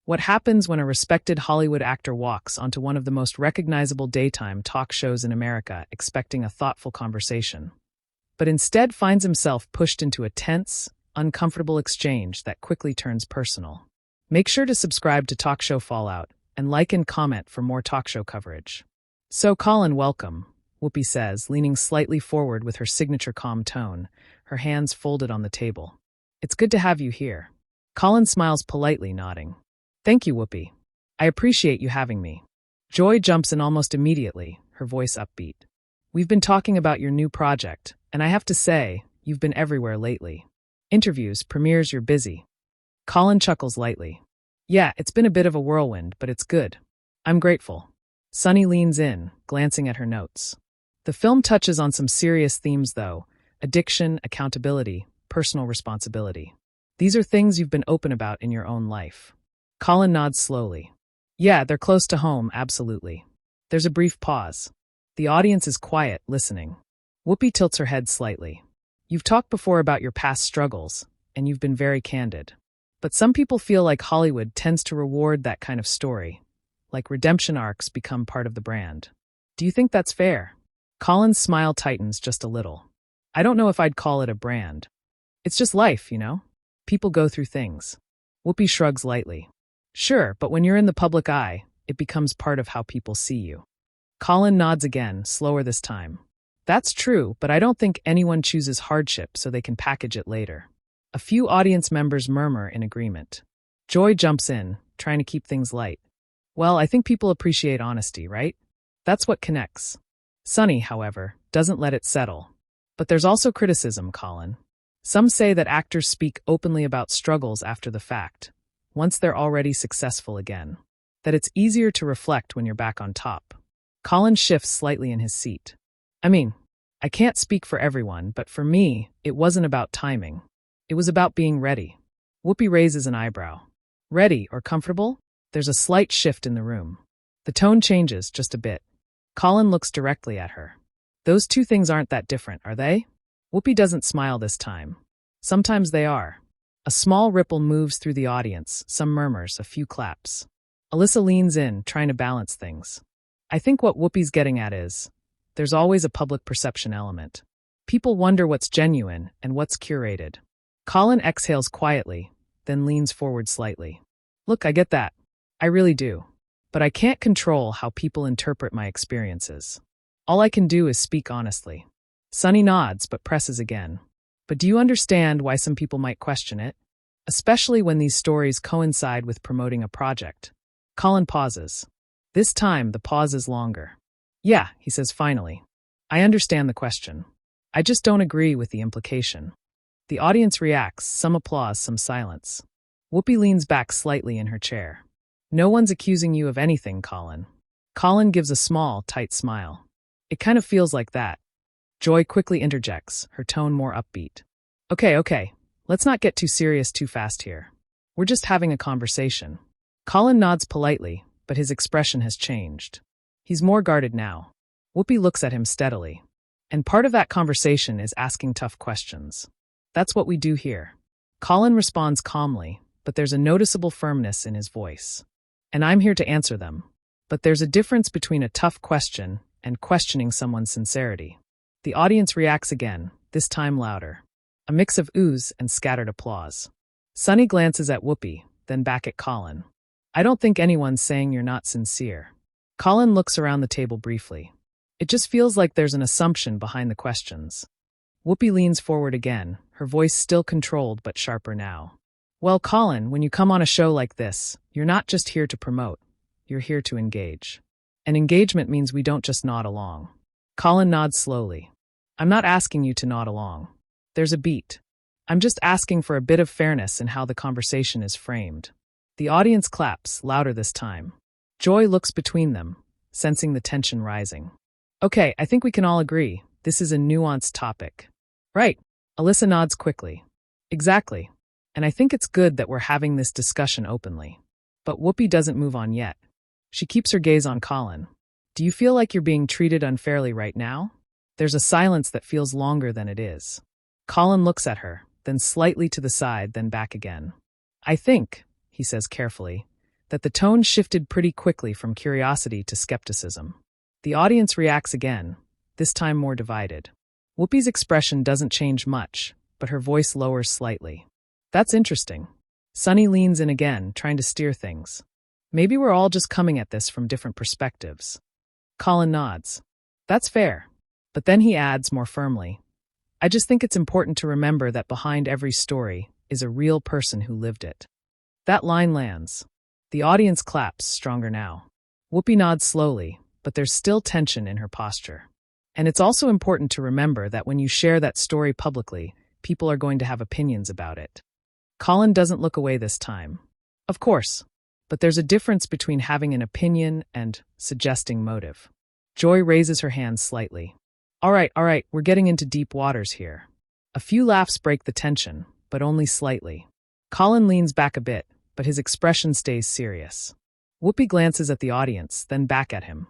What happens when a respected Hollywood actor walks onto one of the most recognizable daytime talk shows in America expecting a thoughtful conversation, but instead finds himself pushed into a tense, uncomfortable exchange that quickly turns personal? Make sure to subscribe to Talk Show Fallout and like and comment for more talk show coverage. So, Colin, welcome, Whoopi says, leaning slightly forward with her signature calm tone, her hands folded on the table. It's good to have you here. Colin smiles politely, nodding. Thank you, Whoopi. I appreciate you having me. Joy jumps in almost immediately, her voice upbeat. We've been talking about your new project, and I have to say, you've been everywhere lately. Interviews, premieres, you're busy. Colin chuckles lightly. Yeah, it's been a bit of a whirlwind, but it's good. I'm grateful. Sunny leans in, glancing at her notes. The film touches on some serious themes, though: addiction, accountability, personal responsibility. These are things you've been open about in your own life. Colin nods slowly. Yeah, they're close to home, absolutely. There's a brief pause. The audience is quiet, listening. Whoopi tilts her head slightly. You've talked before about your past struggles, and you've been very candid. But some people feel like Hollywood tends to reward that kind of story, like redemption arcs become part of the brand. Do you think that's fair? Colin's smile tightens just a little. I don't know if I'd call it a brand. It's just life, you know? People go through things. Whoopi shrugs lightly. Sure, but when you're in the public eye, it becomes part of how people see you. Colin nods again, slower this time. That's true, but I don't think anyone chooses hardship so they can package it later. A few audience members murmur in agreement. Joy jumps in, trying to keep things light. Well, I think people appreciate honesty, right? That's what connects. Sunny, however, doesn't let it settle. But there's also criticism, Colin. Some say that actors speak openly about struggles after the fact, once they're already successful again. That it's easier to reflect when you're back on top. Colin shifts slightly in his seat. I mean, I can't speak for everyone, but for me, it wasn't about timing. It was about being ready. Whoopi raises an eyebrow. Ready or comfortable? There's a slight shift in the room. The tone changes just a bit. Colin looks directly at her. Those two things aren't that different, are they? Whoopi doesn't smile this time. Sometimes they are. A small ripple moves through the audience, some murmurs, a few claps. Alyssa leans in, trying to balance things. I think what Whoopi's getting at is, there's always a public perception element. People wonder what's genuine and what's curated. Colin exhales quietly, then leans forward slightly. Look, I get that. I really do. But I can't control how people interpret my experiences. All I can do is speak honestly. Sunny nods, but presses again. But do you understand why some people might question it? Especially when these stories coincide with promoting a project. Colin pauses. This time, the pause is longer. Yeah, he says finally. I understand the question. I just don't agree with the implication. The audience reacts, some applause, some silence. Whoopi leans back slightly in her chair. No one's accusing you of anything, Colin. Colin gives a small, tight smile. It kind of feels like that. Joy quickly interjects, her tone more upbeat. Okay, let's not get too serious too fast here. We're just having a conversation. Colin nods politely, but his expression has changed. He's more guarded now. Whoopi looks at him steadily. And part of that conversation is asking tough questions. That's what we do here. Colin responds calmly, but there's a noticeable firmness in his voice. And I'm here to answer them. But there's a difference between a tough question and questioning someone's sincerity. The audience reacts again, this time louder. A mix of oohs and scattered applause. Sunny glances at Whoopi, then back at Colin. I don't think anyone's saying you're not sincere. Colin looks around the table briefly. It just feels like there's an assumption behind the questions. Whoopi leans forward again, her voice still controlled but sharper now. Well, Colin, when you come on a show like this, you're not just here to promote. You're here to engage. And engagement means we don't just nod along. Colin nods slowly. I'm not asking you to nod along. There's a beat. I'm just asking for a bit of fairness in how the conversation is framed. The audience claps, louder this time. Joy looks between them, sensing the tension rising. Okay, I think we can all agree. This is a nuanced topic. Right. Alyssa nods quickly. Exactly. And I think it's good that we're having this discussion openly. But Whoopi doesn't move on yet. She keeps her gaze on Colin. Do you feel like you're being treated unfairly right now? There's a silence that feels longer than it is. Colin looks at her, then slightly to the side, then back again. I think, he says carefully, that the tone shifted pretty quickly from curiosity to skepticism. The audience reacts again, this time more divided. Whoopi's expression doesn't change much, but her voice lowers slightly. That's interesting. Sunny leans in again, trying to steer things. Maybe we're all just coming at this from different perspectives. Colin nods. That's fair. But then he adds more firmly, I just think it's important to remember that behind every story is a real person who lived it. That line lands. The audience claps, stronger now. Whoopi nods slowly, but there's still tension in her posture. And it's also important to remember that when you share that story publicly, people are going to have opinions about it. Colin doesn't look away this time. Of course. But there's a difference between having an opinion and suggesting motive. Joy raises her hand slightly. All right, we're getting into deep waters here. A few laughs break the tension, but only slightly. Colin leans back a bit, but his expression stays serious. Whoopi glances at the audience, then back at him.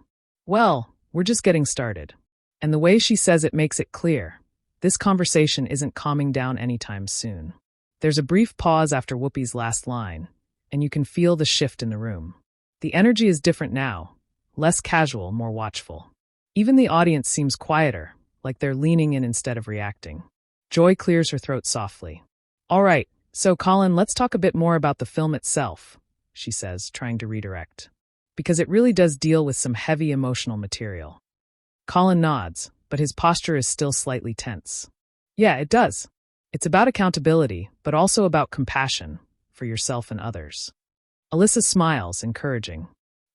Well, we're just getting started. And the way she says it makes it clear. This conversation isn't calming down anytime soon. There's a brief pause after Whoopi's last line, and you can feel the shift in the room. The energy is different now, less casual, more watchful. Even the audience seems quieter, like they're leaning in instead of reacting. Joy clears her throat softly. All right, so Colin, let's talk a bit more about the film itself, she says, trying to redirect. Because it really does deal with some heavy emotional material. Colin nods, but his posture is still slightly tense. Yeah, it does. It's about accountability, but also about compassion for yourself and others. Alyssa smiles, encouraging.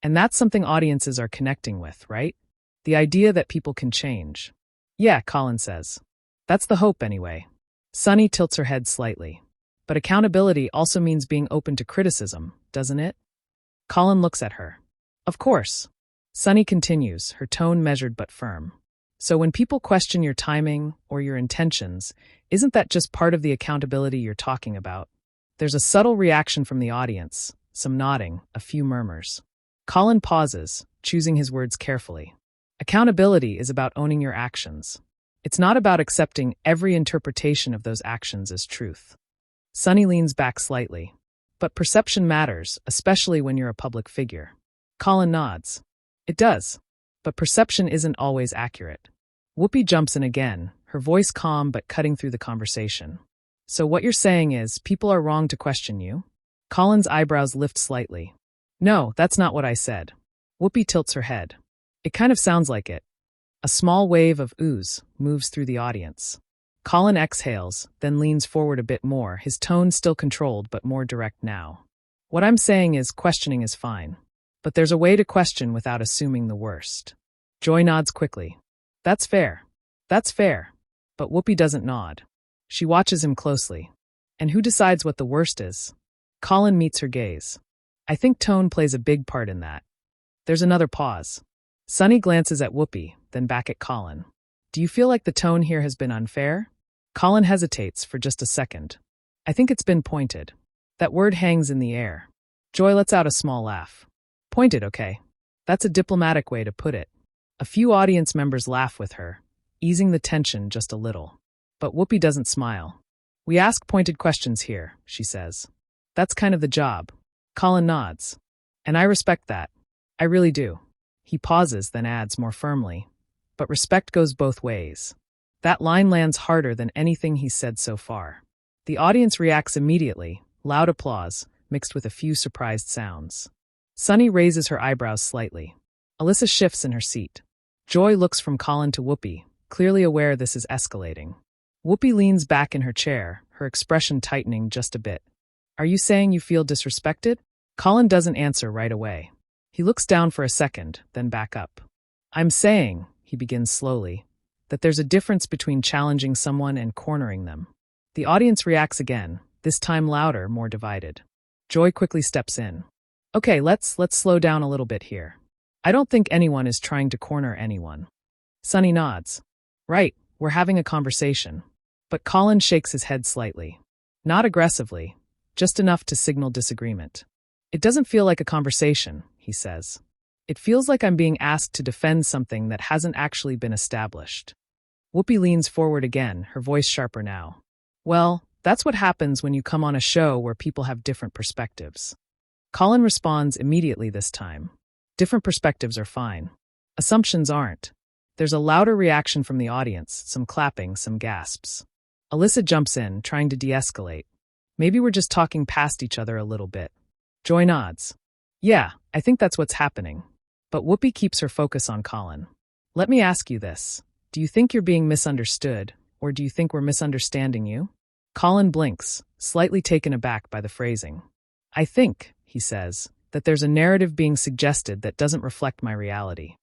And that's something audiences are connecting with, right? The idea that people can change. Yeah, Colin says. That's the hope anyway. Sunny tilts her head slightly. But accountability also means being open to criticism, doesn't it? Colin looks at her. Of course. Sunny continues, her tone measured but firm. So when people question your timing or your intentions, isn't that just part of the accountability you're talking about? There's a subtle reaction from the audience, some nodding, a few murmurs. Colin pauses, choosing his words carefully. Accountability is about owning your actions. It's not about accepting every interpretation of those actions as truth. Sunny leans back slightly. But perception matters, especially when you're a public figure. Colin nods. It does. But perception isn't always accurate. Whoopi jumps in again, her voice calm but cutting through the conversation. So what you're saying is, people are wrong to question you? Colin's eyebrows lift slightly. No, that's not what I said. Whoopi tilts her head. It kind of sounds like it. A small wave of ooze moves through the audience. Colin exhales, then leans forward a bit more, his tone still controlled but more direct now. What I'm saying is, questioning is fine. But there's a way to question without assuming the worst. Joy nods quickly. That's fair. That's fair. But Whoopi doesn't nod. She watches him closely. And who decides what the worst is? Colin meets her gaze. I think tone plays a big part in that. There's another pause. Sunny glances at Whoopi, then back at Colin. Do you feel like the tone here has been unfair? Colin hesitates for just a second. I think it's been pointed. That word hangs in the air. Joy lets out a small laugh. Pointed, okay. That's a diplomatic way to put it. A few audience members laugh with her, easing the tension just a little. But Whoopi doesn't smile. We ask pointed questions here, she says. That's kind of the job. Colin nods. And I respect that. I really do. He pauses, then adds more firmly. But respect goes both ways. That line lands harder than anything he's said so far. The audience reacts immediately, loud applause, mixed with a few surprised sounds. Sunny raises her eyebrows slightly. Alyssa shifts in her seat. Joy looks from Colin to Whoopi, clearly aware this is escalating. Whoopi leans back in her chair, her expression tightening just a bit. Are you saying you feel disrespected? Colin doesn't answer right away. He looks down for a second, then back up. I'm saying, he begins slowly, that there's a difference between challenging someone and cornering them. The audience reacts again, this time louder, more divided. Joy quickly steps in. Okay, let's slow down a little bit here. I don't think anyone is trying to corner anyone. Sunny nods. Right, we're having a conversation. But Colin shakes his head slightly. Not aggressively, just enough to signal disagreement. It doesn't feel like a conversation, he says. It feels like I'm being asked to defend something that hasn't actually been established. Whoopi leans forward again, her voice sharper now. Well, that's what happens when you come on a show where people have different perspectives. Colin responds immediately this time. Different perspectives are fine. Assumptions aren't. There's a louder reaction from the audience, some clapping, some gasps. Alyssa jumps in, trying to de-escalate. Maybe we're just talking past each other a little bit. Joy nods. Yeah, I think that's what's happening. But Whoopi keeps her focus on Colin. Let me ask you this. Do you think you're being misunderstood, or do you think we're misunderstanding you? Colin blinks, slightly taken aback by the phrasing. I think, he says, that there's a narrative being suggested that doesn't reflect my reality.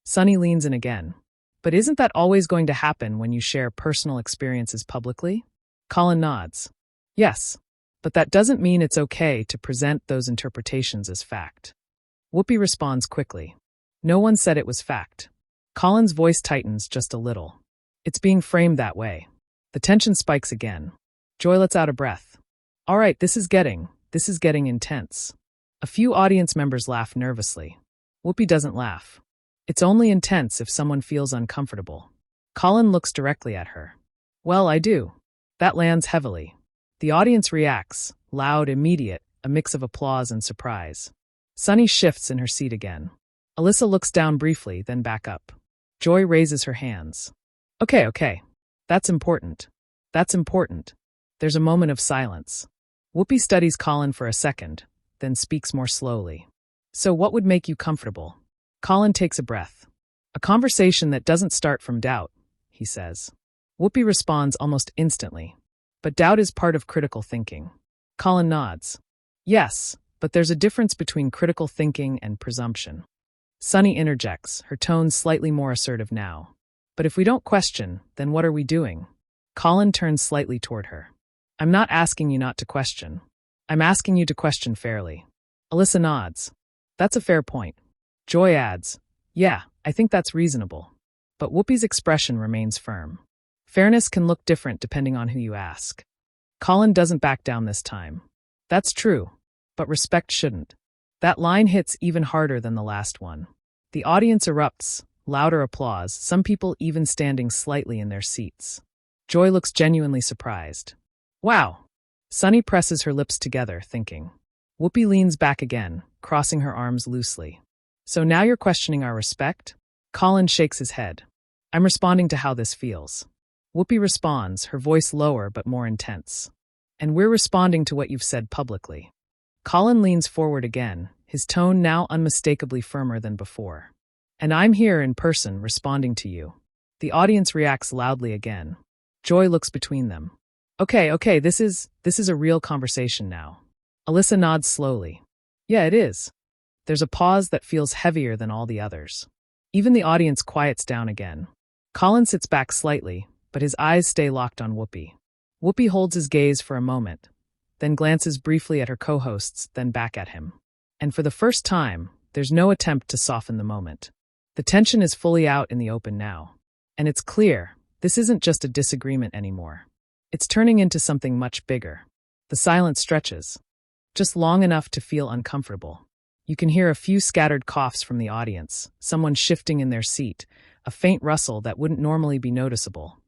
Sunny leans in again. But isn't that always going to happen when you share personal experiences publicly? Colin nods. Yes, but that doesn't mean it's okay to present those interpretations as fact. Whoopi responds quickly. No one said it was fact. Colin's voice tightens just a little. It's being framed that way. The tension spikes again. Joy lets out a breath. All right, this is getting intense. A few audience members laugh nervously. Whoopi doesn't laugh. It's only intense if someone feels uncomfortable. Colin looks directly at her. Well, I do. That lands heavily. The audience reacts, loud, immediate, a mix of applause and surprise. Sunny shifts in her seat again. Alyssa looks down briefly, then back up. Joy raises her hands. Okay. That's important. There's a moment of silence. Whoopi studies Colin for a second, then speaks more slowly. So what would make you comfortable? Colin takes a breath. A conversation that doesn't start from doubt, he says. Whoopi responds almost instantly. But doubt is part of critical thinking. Colin nods. Yes, but there's a difference between critical thinking and presumption. Sunny interjects, her tone slightly more assertive now. But if we don't question, then what are we doing? Colin turns slightly toward her. I'm not asking you not to question. I'm asking you to question fairly. Alyssa nods. That's a fair point. Joy adds, yeah, I think that's reasonable. But Whoopi's expression remains firm. Fairness can look different depending on who you ask. Colin doesn't back down this time. That's true, but respect shouldn't. That line hits even harder than the last one. The audience erupts, louder applause, some people even standing slightly in their seats. Joy looks genuinely surprised. Wow. Sunny presses her lips together, thinking. Whoopi leans back again, crossing her arms loosely. So now you're questioning our respect? Colin shakes his head. I'm responding to how this feels. Whoopi responds, her voice lower but more intense. And we're responding to what you've said publicly. Colin leans forward again, his tone now unmistakably firmer than before. And I'm here in person responding to you. The audience reacts loudly again. Joy looks between them. Okay, this is a real conversation now. Alyssa nods slowly. Yeah, it is. There's a pause that feels heavier than all the others. Even the audience quiets down again. Colin sits back slightly, but his eyes stay locked on Whoopi. Whoopi holds his gaze for a moment, then glances briefly at her co-hosts, then back at him. And for the first time, there's no attempt to soften the moment. The tension is fully out in the open now. And it's clear, this isn't just a disagreement anymore. It's turning into something much bigger. The silence stretches, just long enough to feel uncomfortable. You can hear a few scattered coughs from the audience, someone shifting in their seat, a faint rustle that wouldn't normally be noticeable.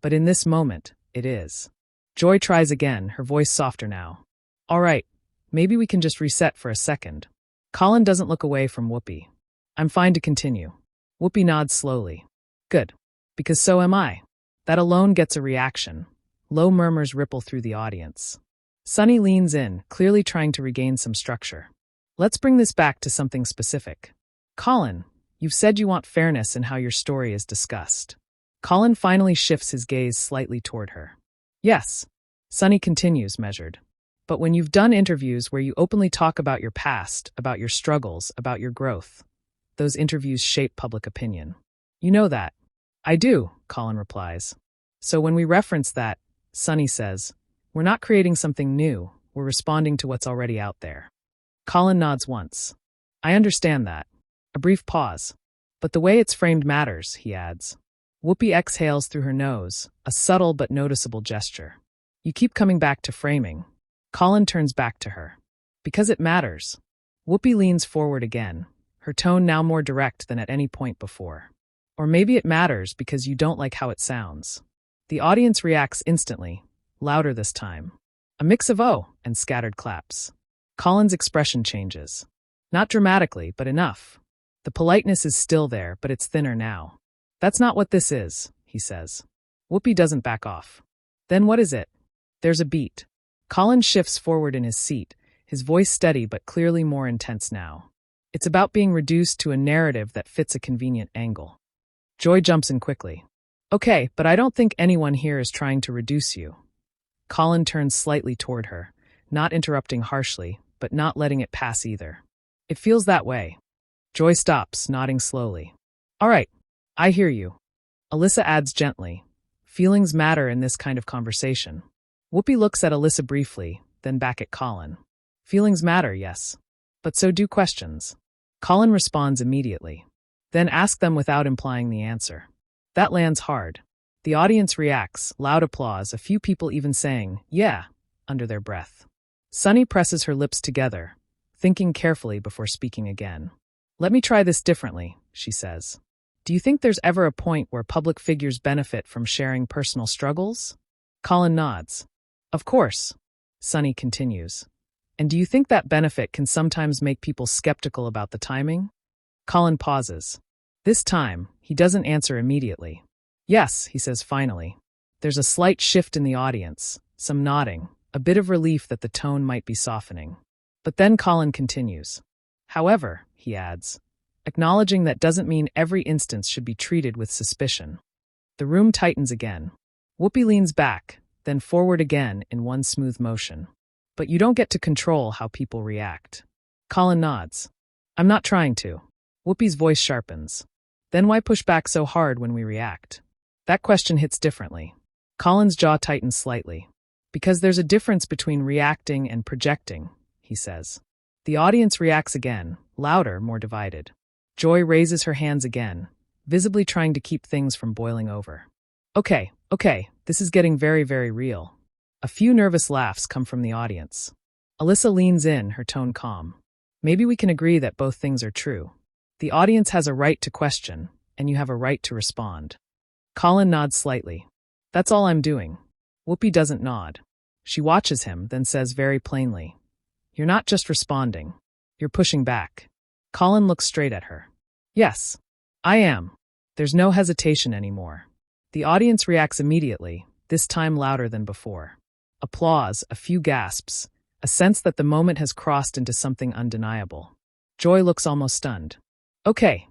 But in this moment, it is. Joy tries again, her voice softer now. All right, maybe we can just reset for a second. Colin doesn't look away from Whoopi. I'm fine to continue. Whoopi nods slowly. Good. Because so am I. That alone gets a reaction. Low murmurs ripple through the audience. Sunny leans in, clearly trying to regain some structure. Let's bring this back to something specific. Colin, you've said you want fairness in how your story is discussed. Colin finally shifts his gaze slightly toward her. Yes. Sunny continues, measured. But when you've done interviews where you openly talk about your past, about your struggles, about your growth, those interviews shape public opinion. You know that. I do, Colin replies. So when we reference that, Sunny says, we're not creating something new, we're responding to what's already out there. Colin nods once. I understand that. A brief pause. But the way it's framed matters, he adds. Whoopi exhales through her nose, a subtle but noticeable gesture. You keep coming back to framing. Colin turns back to her. Because it matters. Whoopi leans forward again, her tone now more direct than at any point before. Or maybe it matters because you don't like how it sounds. The audience reacts instantly, louder this time. A mix of oh and scattered claps. Colin's expression changes. Not dramatically, but enough. The politeness is still there, but it's thinner now. That's not what this is, he says. Whoopi doesn't back off. Then what is it? There's a beat. Colin shifts forward in his seat, his voice steady but clearly more intense now. It's about being reduced to a narrative that fits a convenient angle. Joy jumps in quickly. Okay, but I don't think anyone here is trying to reduce you. Colin turns slightly toward her, not interrupting harshly, but not letting it pass either. It feels that way. Joy stops, nodding slowly. All right, I hear you. Alyssa adds gently. Feelings matter in this kind of conversation. Whoopi looks at Alyssa briefly, then back at Colin. Feelings matter, yes. But so do questions. Colin responds immediately. Then ask them without implying the answer. That lands hard. The audience reacts, loud applause, a few people even saying, yeah, under their breath. Sunny presses her lips together, thinking carefully before speaking again. Let me try this differently, she says. Do you think there's ever a point where public figures benefit from sharing personal struggles? Colin nods. Of course, Sunny continues. And do you think that benefit can sometimes make people skeptical about the timing? Colin pauses. This time, he doesn't answer immediately. Yes, he says finally. There's a slight shift in the audience, some nodding, a bit of relief that the tone might be softening. But then Colin continues. However, he adds, acknowledging that doesn't mean every instance should be treated with suspicion. The room tightens again. Whoopi leans back, then forward again in one smooth motion. But you don't get to control how people react. Colin nods. I'm not trying to. Whoopi's voice sharpens. Then why push back so hard when we react? That question hits differently. Colin's jaw tightens slightly. Because there's a difference between reacting and projecting, he says. The audience reacts again, louder, more divided. Joy raises her hands again, visibly trying to keep things from boiling over. Okay, this is getting very, very real. A few nervous laughs come from the audience. Alyssa leans in, her tone calm. Maybe we can agree that both things are true. The audience has a right to question, and you have a right to respond. Colin nods slightly. That's all I'm doing. Whoopi doesn't nod. She watches him, then says very plainly, you're not just responding. You're pushing back. Colin looks straight at her. Yes, I am. There's no hesitation anymore. The audience reacts immediately, this time louder than before. Applause, a few gasps, a sense that the moment has crossed into something undeniable. Joy looks almost stunned. Okay.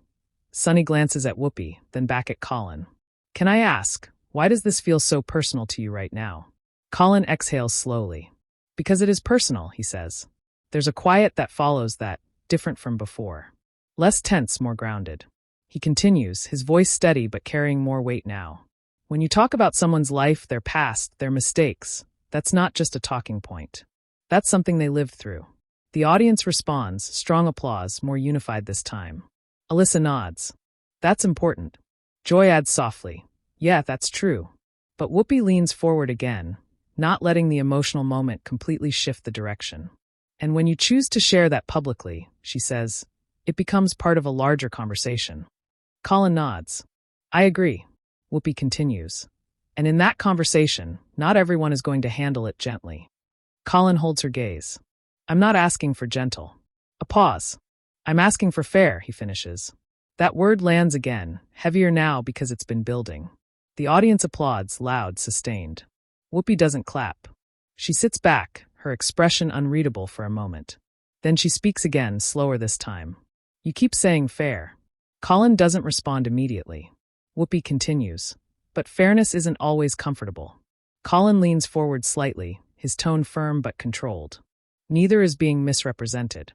Sunny glances at Whoopi, then back at Colin. Can I ask, why does this feel so personal to you right now? Colin exhales slowly. Because it is personal, he says. There's a quiet that follows that, different from before. Less tense, more grounded. He continues, his voice steady but carrying more weight now. When you talk about someone's life, their past, their mistakes, that's not just a talking point. That's something they lived through. The audience responds, strong applause, more unified this time. Alyssa nods. That's important. Joy adds softly. Yeah, that's true. But Whoopi leans forward again, not letting the emotional moment completely shift the direction. And when you choose to share that publicly, she says, it becomes part of a larger conversation. Colin nods. I agree. Whoopi continues. And in that conversation, not everyone is going to handle it gently. Colin holds her gaze. I'm not asking for gentle. A pause. I'm asking for fair, he finishes. That word lands again, heavier now because it's been building. The audience applauds, loud, sustained. Whoopi doesn't clap. She sits back, her expression unreadable for a moment. Then she speaks again, slower this time. You keep saying fair. Colin doesn't respond immediately. Whoopi continues. But fairness isn't always comfortable. Colin leans forward slightly, his tone firm but controlled. Neither is being misrepresented.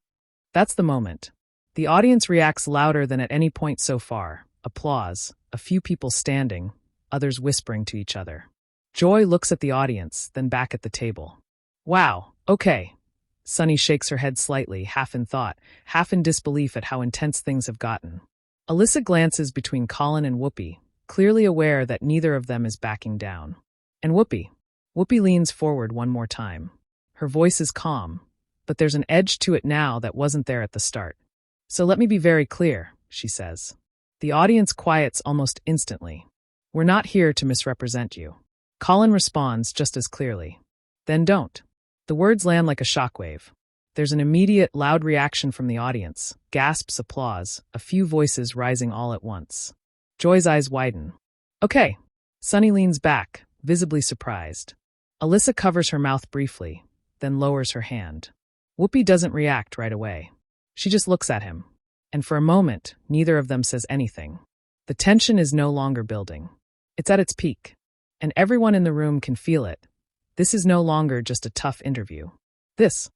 That's the moment. The audience reacts louder than at any point so far. Applause, a few people standing, others whispering to each other. Joy looks at the audience, then back at the table. Wow, okay. Sunny shakes her head slightly, half in thought, half in disbelief at how intense things have gotten. Alyssa glances between Colin and Whoopi, clearly aware that neither of them is backing down. And Whoopi leans forward one more time. Her voice is calm, but there's an edge to it now that wasn't there at the start. So let me be very clear, she says. The audience quiets almost instantly. We're not here to misrepresent you. Colin responds just as clearly. Then don't. The words land like a shockwave. There's an immediate, loud reaction from the audience, gasps, applause, a few voices rising all at once. Joy's eyes widen. Okay. Sunny leans back, visibly surprised. Alyssa covers her mouth briefly, then lowers her hand. Whoopi doesn't react right away. She just looks at him. And for a moment, neither of them says anything. The tension is no longer building. It's at its peak. And everyone in the room can feel it. This is no longer just a tough interview. This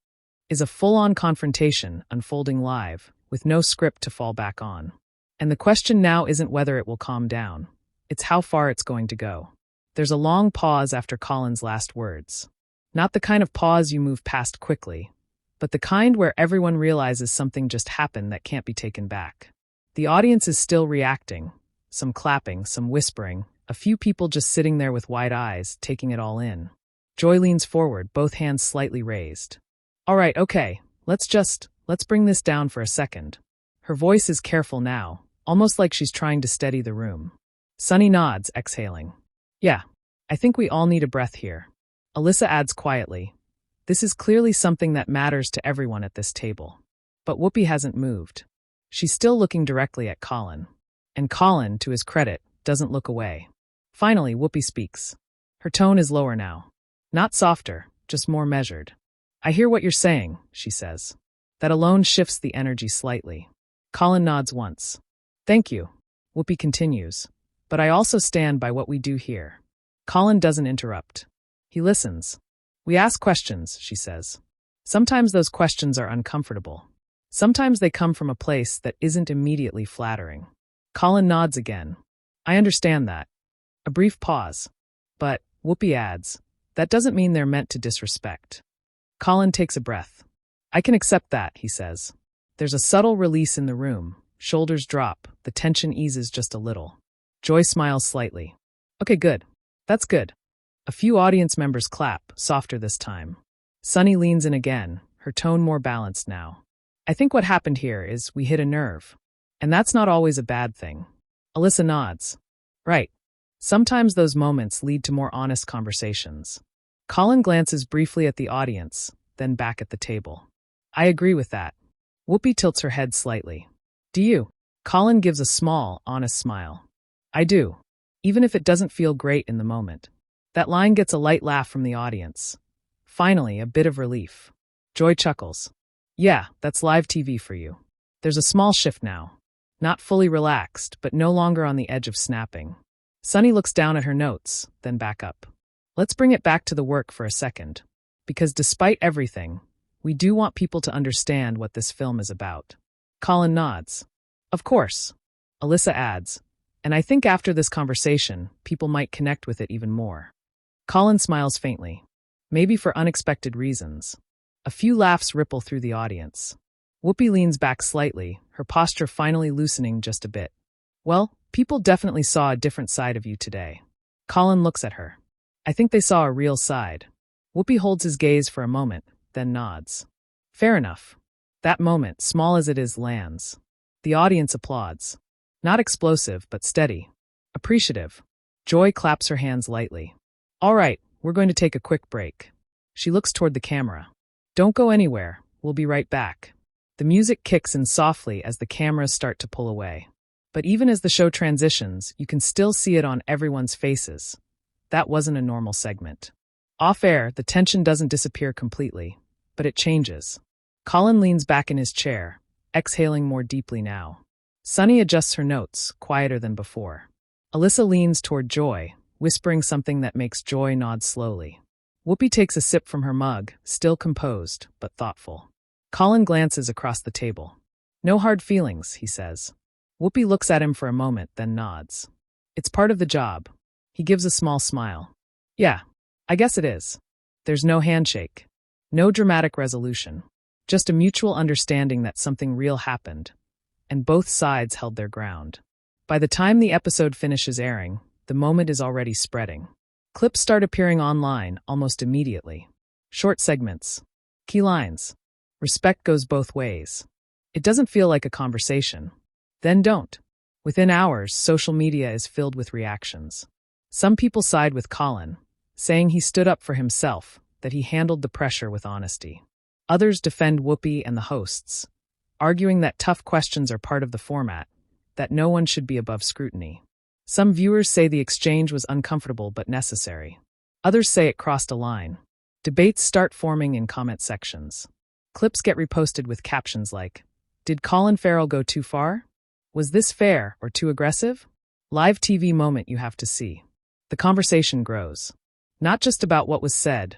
is a full-on confrontation unfolding live, with no script to fall back on. And the question now isn't whether it will calm down. It's how far it's going to go. There's a long pause after Colin's last words. Not the kind of pause you move past quickly, but the kind where everyone realizes something just happened that can't be taken back. The audience is still reacting. Some clapping, some whispering, a few people just sitting there with wide eyes, taking it all in. Joy leans forward, both hands slightly raised. All right, okay, let's bring this down for a second. Her voice is careful now, almost like she's trying to steady the room. Sunny nods, exhaling. Yeah, I think we all need a breath here. Alyssa adds quietly. This is clearly something that matters to everyone at this table. But Whoopi hasn't moved. She's still looking directly at Colin. And Colin, to his credit, doesn't look away. Finally, Whoopi speaks. Her tone is lower now. Not softer, just more measured. I hear what you're saying, she says. That alone shifts the energy slightly. Colin nods once. Thank you, Whoopi continues. But I also stand by what we do here. Colin doesn't interrupt. He listens. We ask questions, she says. Sometimes those questions are uncomfortable. Sometimes they come from a place that isn't immediately flattering. Colin nods again. I understand that. A brief pause. But, Whoopi adds, that doesn't mean they're meant to disrespect. Colin takes a breath. I can accept that, he says. There's a subtle release in the room. Shoulders drop. The tension eases just a little. Joy smiles slightly. Okay, good. That's good. A few audience members clap, softer this time. Sunny leans in again, her tone more balanced now. I think what happened here is we hit a nerve. And that's not always a bad thing. Alyssa nods. Right. Sometimes those moments lead to more honest conversations. Colin glances briefly at the audience, then back at the table. I agree with that. Whoopi tilts her head slightly. Do you? Colin gives a small, honest smile. I do. Even if it doesn't feel great in the moment. That line gets a light laugh from the audience. Finally, a bit of relief. Joy chuckles. Yeah, that's live TV for you. There's a small shift now. Not fully relaxed, but no longer on the edge of snapping. Sunny looks down at her notes, then back up. Let's bring it back to the work for a second. Because despite everything, we do want people to understand what this film is about. Colin nods. Of course. Alyssa adds. And I think after this conversation, people might connect with it even more. Colin smiles faintly. Maybe for unexpected reasons. A few laughs ripple through the audience. Whoopi leans back slightly, her posture finally loosening just a bit. Well, people definitely saw a different side of you today. Colin looks at her. I think they saw a real side. Whoopi holds his gaze for a moment, then nods. Fair enough. That moment, small as it is, lands. The audience applauds. Not explosive, but steady. Appreciative. Joy claps her hands lightly. All right, we're going to take a quick break. She looks toward the camera. Don't go anywhere, we'll be right back. The music kicks in softly as the cameras start to pull away. But even as the show transitions, you can still see it on everyone's faces. That wasn't a normal segment. Off-air, the tension doesn't disappear completely, but it changes. Colin leans back in his chair, exhaling more deeply now. Sunny adjusts her notes, quieter than before. Alyssa leans toward Joy, whispering something that makes Joy nod slowly. Whoopi takes a sip from her mug, still composed, but thoughtful. Colin glances across the table. No hard feelings, he says. Whoopi looks at him for a moment, then nods. It's part of the job. He gives a small smile. Yeah, I guess it is. There's no handshake. No dramatic resolution. Just a mutual understanding that something real happened. And both sides held their ground. By the time the episode finishes airing, the moment is already spreading. Clips start appearing online almost immediately. Short segments. Key lines. Respect goes both ways. It doesn't feel like a conversation. Then don't. Within hours, social media is filled with reactions. Some people side with Colin, saying he stood up for himself, that he handled the pressure with honesty. Others defend Whoopi and the hosts, arguing that tough questions are part of the format, that no one should be above scrutiny. Some viewers say the exchange was uncomfortable but necessary. Others say it crossed a line. Debates start forming in comment sections. Clips get reposted with captions like, "Did Colin Farrell go too far? Was this fair or too aggressive?" Live TV moment you have to see. The conversation grows. Not just about what was said,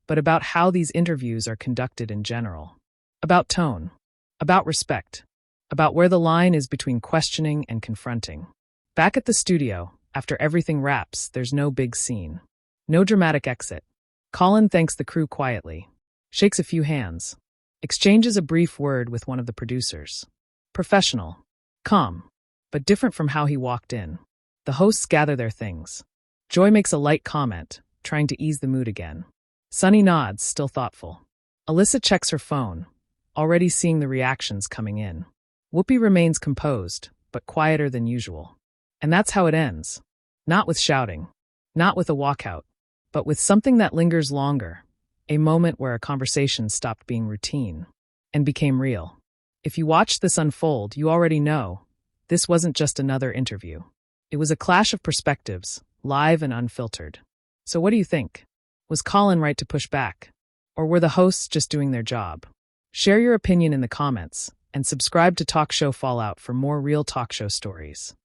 but about how these interviews are conducted in general. About tone. About respect. About where the line is between questioning and confronting. Back at the studio, after everything wraps, there's no big scene. No dramatic exit. Colin thanks the crew quietly, shakes a few hands, exchanges a brief word with one of the producers. Professional. Calm. But different from how he walked in. The hosts gather their things. Joy makes a light comment, trying to ease the mood again. Sunny nods, still thoughtful. Alyssa checks her phone, already seeing the reactions coming in. Whoopi remains composed, but quieter than usual. And that's how it ends. Not with shouting. Not with a walkout. But with something that lingers longer. A moment where a conversation stopped being routine and became real. If you watched this unfold, you already know this wasn't just another interview. It was a clash of perspectives, live and unfiltered. So what do you think? Was Colin right to push back? Or were the hosts just doing their job? Share your opinion in the comments, and subscribe to Talk Show Fallout for more real talk show stories.